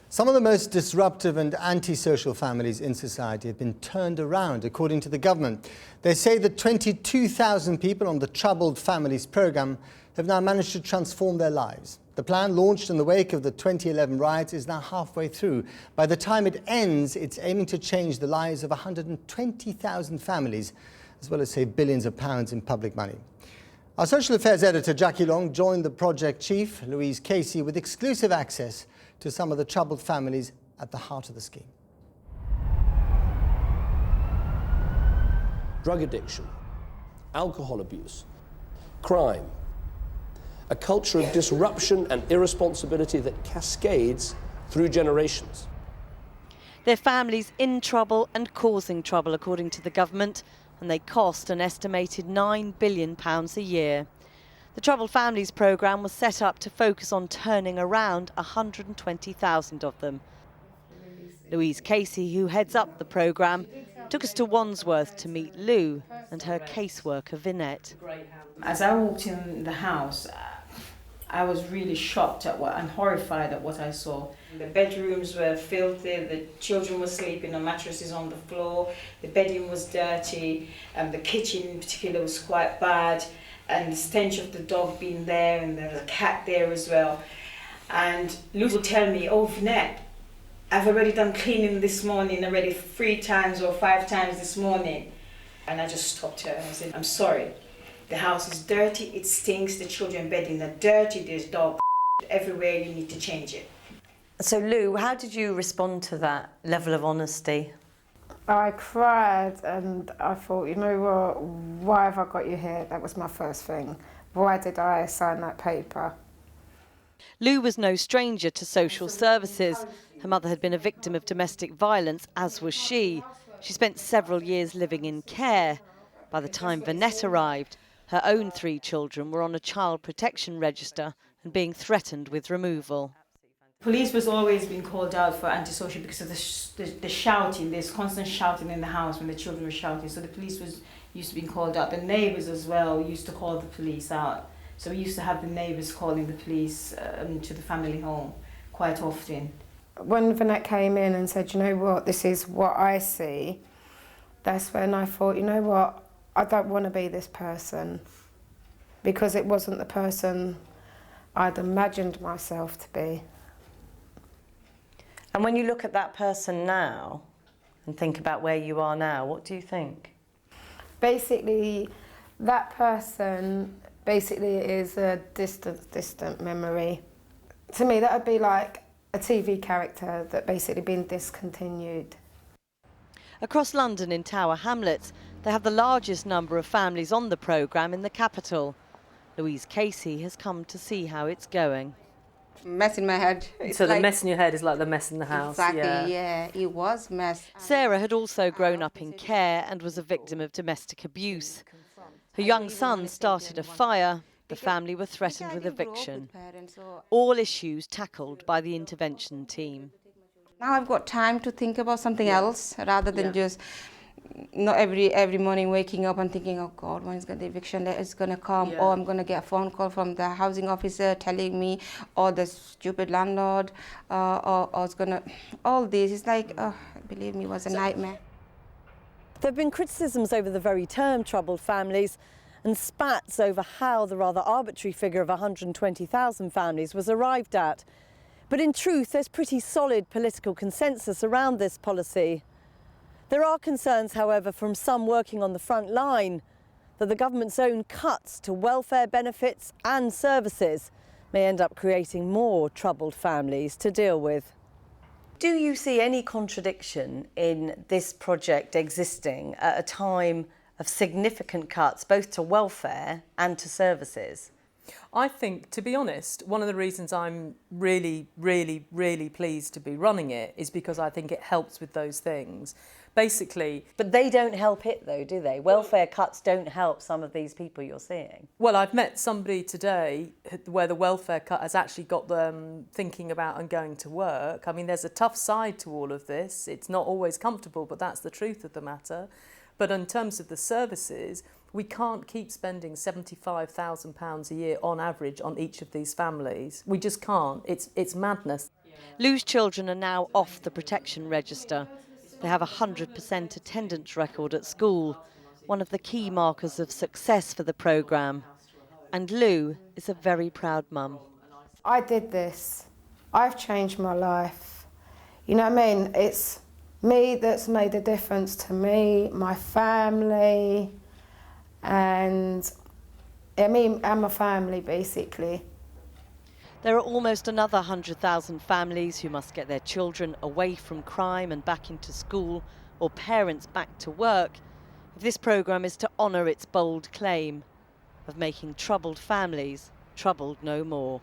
Some of the most disruptive and antisocial families in society have been turned around, according to the government. They say that 22,000 people on the Troubled Families programme have now managed to transform their lives. The plan, launched in the wake of the 2011 riots, is now halfway through. By the time it ends, it's aiming to change the lives of 120,000 families, as well as save billions of pounds in public money. Our social affairs editor, Jackie Long, joined the project chief, Louise Casey, with exclusive access to some of the troubled families at the heart of the scheme. Drug addiction, alcohol abuse, crime, a culture of disruption and irresponsibility that cascades through generations. Their families in trouble and causing trouble, according to the government, and they cost an estimated £9 billion a year. The Troubled Families programme was set up to focus on turning around 120,000 of them. Louise Casey, who heads up the programme, took us to Wandsworth to meet Lou and her caseworker Vinette. As I walked in the house, I was really shocked and horrified at what I saw. The bedrooms were filthy, the children were sleeping on mattresses on the floor, the bedding was dirty, the kitchen in particular was quite bad, and the stench of the dog being there, and there was a cat there as well. And Lou would tell me, "Oh, Vinette, I've already done cleaning this morning, already 3 times or 5 times this morning." And I just stopped her and I said, "I'm sorry. The house is dirty, it stinks, the children bedding are dirty, there's dog everywhere, you need to change it." So Lou, how did you respond to that level of honesty? I cried and I thought, you know what, why have I got you here? That was my first thing. Why did I sign that paper? Lou was no stranger to social services. Her mother had been a victim of domestic violence, as was she. She spent several years living in care. By the time Vinette arrived, her own 3 children were on a child protection register and being threatened with removal. Police was always being called out for antisocial because of the shouting. There's constant shouting in the house when the children were shouting. So the police was used to being called out. The neighbours as well used to call the police out. So we used to have the neighbours calling the police to the family home quite often. When Vinette came in and said, you know what, this is what I see, that's when I thought, you know what, I don't want to be this person, because it wasn't the person I'd imagined myself to be. And when you look at that person now and think about where you are now, what do you think? Basically, that person is a distant memory. To me, that would be like a TV character that basically been discontinued. Across London in Tower Hamlets, they have the largest number of families on the programme in the capital. Louise Casey has come to see how it's going. Mess in my head. So the mess in your head is like the mess in the house. Exactly, yeah, it was mess. Sarah had also grown up in care and was a victim of domestic abuse. Her young son started a fire. The family were threatened with eviction. All issues tackled by the intervention team. Now I've got time to think about something else rather than just not every morning waking up and thinking, oh God, when is the eviction letter is going to come, or I'm going to get a phone call from the housing officer telling me, or the stupid landlord, or it's going to, all this, it's like, believe me, it was a nightmare. There have been criticisms over the very term troubled families and spats over how the rather arbitrary figure of 120,000 families was arrived at. But in truth, there's pretty solid political consensus around this policy. There are concerns, however, from some working on the front line that the government's own cuts to welfare benefits and services may end up creating more troubled families to deal with. Do you see any contradiction in this project existing at a time of significant cuts, both to welfare and to services? I think, to be honest, one of the reasons I'm really, really, really pleased to be running it is because I think it helps with those things. Basically... But they don't help it though, do they? Welfare cuts don't help some of these people you're seeing. Well, I've met somebody today where the welfare cut has actually got them thinking about and going to work. I mean, there's a tough side to all of this. It's not always comfortable, but that's the truth of the matter. But in terms of the services, we can't keep spending £75,000 a year on average on each of these families. We just can't. It's madness. Lou's children are now off the protection register. They have a 100% attendance record at school, one of the key markers of success for the programme. And Lou is a very proud mum. I did this. I've changed my life. You know what I mean? It's me that's made a difference to me, my family, and my family, basically. There are almost another 100,000 families who must get their children away from crime and back into school, or parents back to work, if this programme is to honour its bold claim of making troubled families troubled no more.